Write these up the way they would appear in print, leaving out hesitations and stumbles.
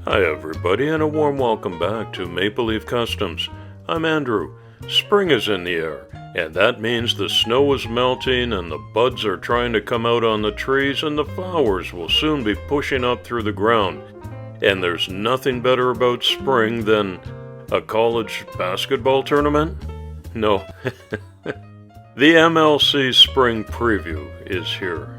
Hi everybody, and a warm welcome back to Maple Leaf Customs. I'm Andrew. Spring is in the air, and that means the snow is melting and the buds are trying to come out on the trees and the flowers will soon be pushing up through the ground. And there's nothing better about spring than a college basketball tournament? No. The MLC Spring Preview is here.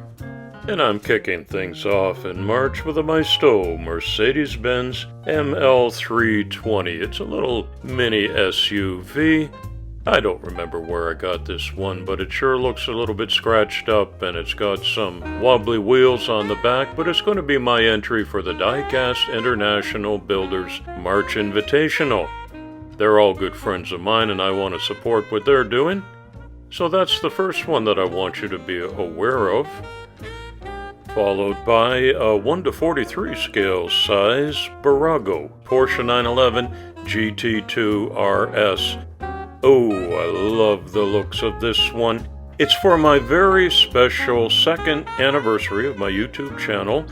And I'm kicking things off in March with a Maisto Mercedes-Benz ML320. It's a little mini SUV. I don't remember where I got this one, but it sure looks a little bit scratched up, and it's got some wobbly wheels on the back, but it's going to be my entry for the Diecast International Builders March Invitational. They're all good friends of mine, and I want to support what they're doing. So that's the first one that I want you to be aware of. Followed by a 1:43 scale size Bburago Porsche 911 GT2 RS. Oh, I love the looks of this one. It's for my very special second anniversary of my YouTube channel.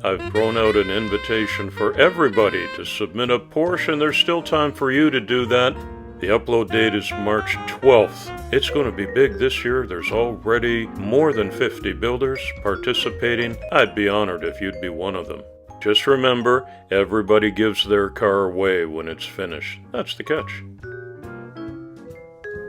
I've thrown out an invitation for everybody to submit a Porsche, and there's still time for you to do that. The upload date is March 12th. It's going to be big this year. There's already more than 50 builders participating. I'd be honored if you'd be one of them. Just remember, everybody gives their car away when it's finished. That's the catch.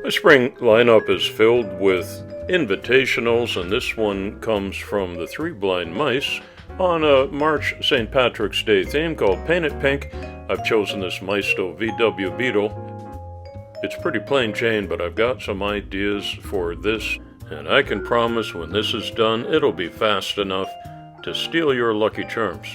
My spring lineup is filled with invitationals, and this one comes from the Three Blind Mice on a March St. Patrick's Day theme called Paint It Pink. I've chosen this Maisto VW Beetle. It's pretty plain Jane, but I've got some ideas for this, and I can promise when this is done, it'll be fast enough to steal your lucky charms.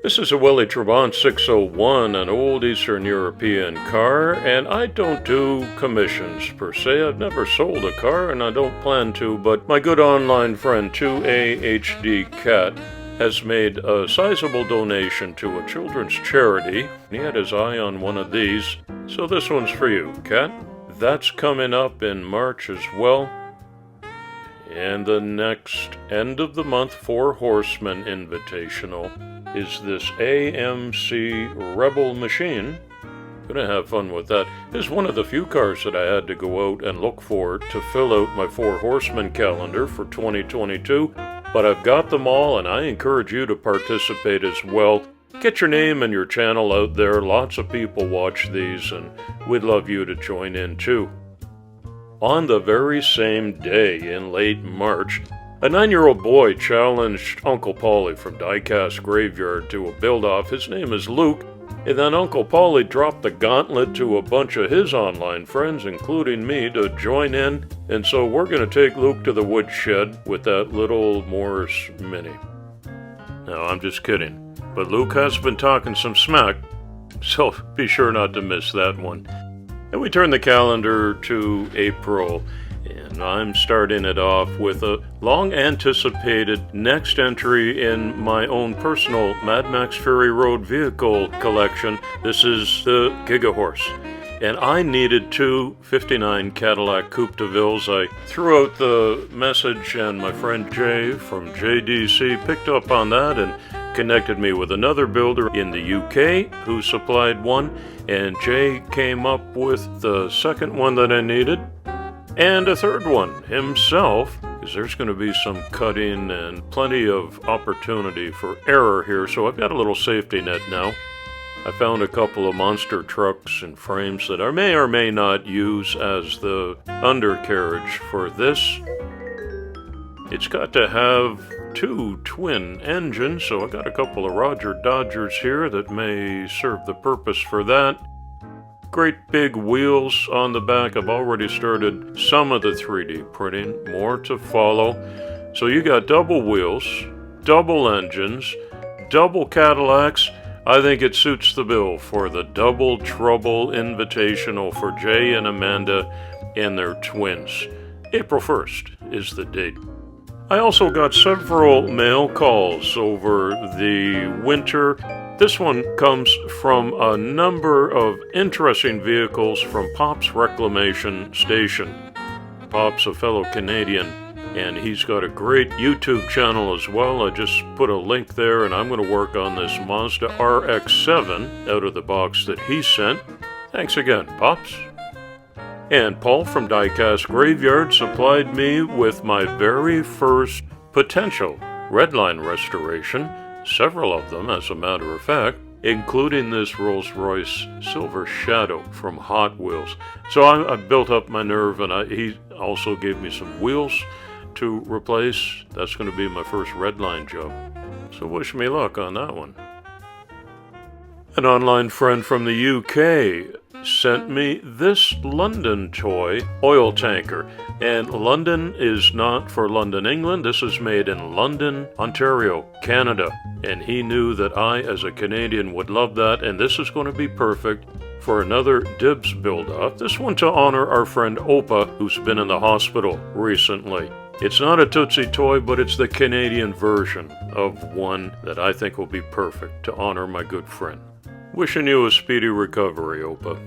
This is a Welly Trabant 601, an old Eastern European car, and I don't do commissions per se. I've never sold a car, and I don't plan to, but my good online friend 2AHD Cat has made a sizable donation to a children's charity. He had his eye on one of these, so this one's for you, Cat. That's coming up in March as well. And the next end of the month for Horsemen Invitational is this AMC Rebel machine. Gonna have fun with that. It's one of the few cars that I had to go out and look for to fill out my 4 Horsemen calendar for 2022. But I've got them all, and I encourage you to participate as well. Get your name and your channel out there. Lots of people watch these, and we'd love you to join in too. On the very same day in late March, a 9-year-old boy challenged Uncle Paulie from Diecast Graveyard to a build-off. His name is Luke, and then Uncle Paulie dropped the gauntlet to a bunch of his online friends, including me, to join in. And so we're going to take Luke to the woodshed with that little Morris Mini. Now, I'm just kidding, but Luke has been talking some smack, so be sure not to miss that one. And we turn the calendar to April, and I'm starting it off with a long-anticipated next entry in my own personal Mad Max Fury Road vehicle collection. This is the Gigahorse. And I needed 2 '59 Cadillac Coupe de Villes. I threw out the message, and my friend Jay from JDC picked up on that and connected me with another builder in the UK who supplied one. And Jay came up with the second one that I needed. And a third one himself, because there's going to be some cutting and plenty of opportunity for error here, so I've got a little safety net now. I found a couple of monster trucks and frames that I may or may not use as the undercarriage for this. It's got to have 2 twin engines, so I got a couple of Roger Dodgers here that may serve the purpose for that. Great big wheels on the back. I've already started some of the 3D printing, more to follow. So you got double wheels, double engines, double Cadillacs. I think it suits the bill for the Double Trouble Invitational for Jay and Amanda and their twins. April 1st is the date. I also got several mail calls over the winter. This one comes from a number of interesting vehicles from Pop's Reclamation Station. Pop's a fellow Canadian And he's got a great YouTube channel as well. I just put a link there, and I'm going to work on this Mazda RX7 out of the box that he sent. Thanks again, Pops. And Paul from Diecast Graveyard supplied me with my very first potential redline restoration, several of them as a matter of fact, including this Rolls-Royce Silver Shadow from Hot Wheels. So I built up my nerve, and he also gave me some wheels to replace. That's going to be my first redline job. So wish me luck on that one. An online friend from the UK sent me this London toy oil tanker. And London is not for London, England. This is made in London, Ontario, Canada. And he knew that I, as a Canadian, would love that. And this is going to be perfect for another DIBs build-up. This one to honor our friend Opa, who's been in the hospital recently. It's not a Tootsie toy, but it's the Canadian version of one that I think will be perfect to honor my good friend. Wishing you a speedy recovery, Opa.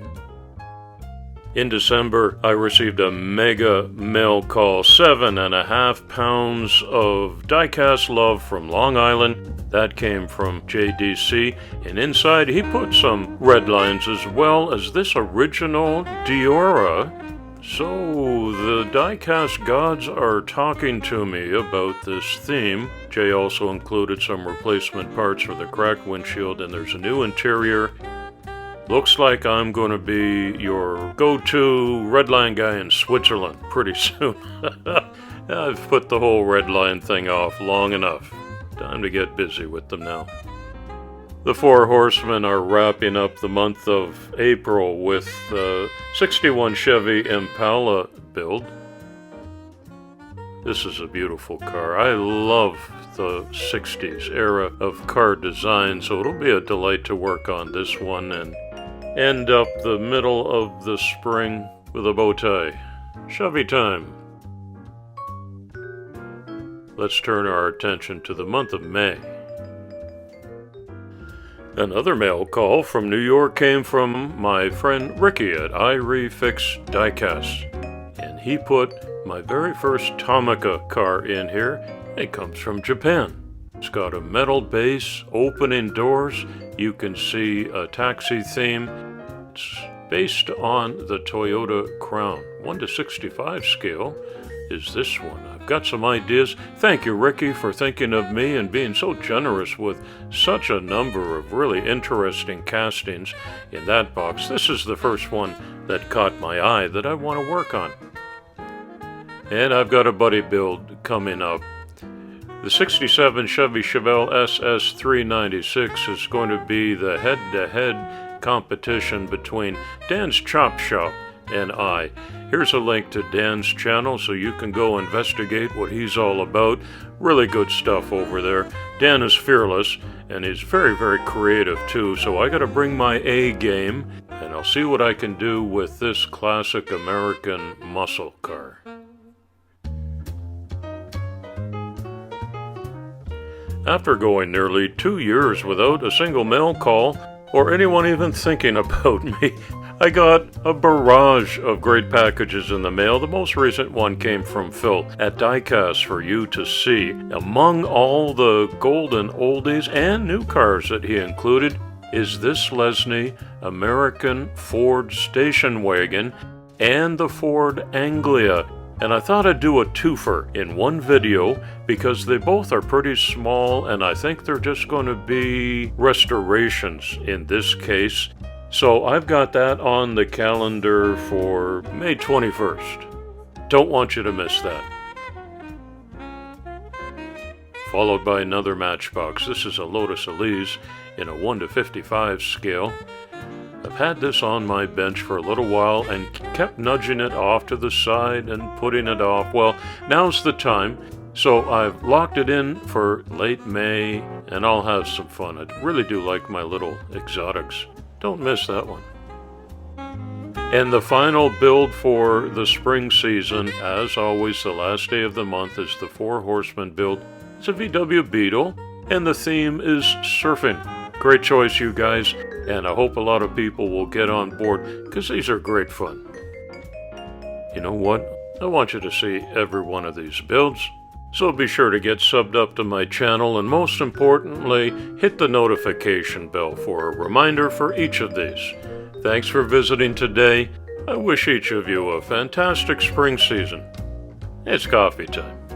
In December, I received a mega mail call, 7.5 pounds of die-cast love from Long Island. That came from JDC, and inside he put some red lines as well as this original Deora. So the die-cast gods are talking to me about this theme. Jay also included some replacement parts for the cracked windshield, and there's a new interior. Looks like I'm going to be your go-to redline guy in Switzerland pretty soon. I've put the whole redline thing off long enough. Time to get busy with them now. The four horsemen are wrapping up the month of April with the 61 Chevy Impala build. This is a beautiful car. I love the 60s era of car design, so it'll be a delight to work on this one and end up the middle of the spring with a bow tie. Chevy time. Let's turn our attention to the month of May. Another mail call from New York came from my friend Ricky at iRefix Diecast, and he put my very first TOMICA car in here. It comes from Japan. It's got a metal base, opening doors. You can see a taxi theme. It's based on the Toyota Crown. 1:65 scale is this one. I've got some ideas. Thank you, Ricky, for thinking of me and being so generous with such a number of really interesting castings in that box. This is the first one that caught my eye that I want to work on. And I've got a buddy build coming up. The 67 Chevy CHEVELLE SS396 is going to be the head-to-head competition between Dan's Chop Shop and I. Here's a link to Dan's channel so you can go investigate what he's all about. Really good stuff over there. Dan is fearless, and he's very, very creative too, so I gotta bring my A game, and I'll see what I can do with this classic American muscle car. After going nearly 2 years without a single mail call, or anyone even thinking about me, I got a barrage of great packages in the mail. The most recent one came from Phil at Diecast for you to see. Among all the golden oldies and new cars that he included is this Lesney American Ford station wagon and the Ford Anglia. And I thought I'd do a twofer in one video because they both are pretty small, and I think they're just going to be restorations in this case. So I've got that on the calendar for May 21st. Don't want you to miss that. Followed by another Matchbox. This is a Lotus ELISE in a 1:55 scale. I've had this on my bench for a little while and kept nudging it off to the side and putting it off. Well, now's the time. So I've locked it in for late May, and I'll have some fun. I really do like my little exotics. Don't miss that one. And the final build for the spring season, as always, the last day of the month, is the Four Horsemen build. It's a VW Beetle, and the theme is surfing. Great choice, you guys, and I hope a lot of people will get on board, because these are great fun. You know what? I want you to see every one of these builds. So be sure to get subbed up to my channel, and most importantly, hit the notification bell for a reminder for each of these. Thanks for visiting today. I wish each of you a fantastic spring season. It's coffee time.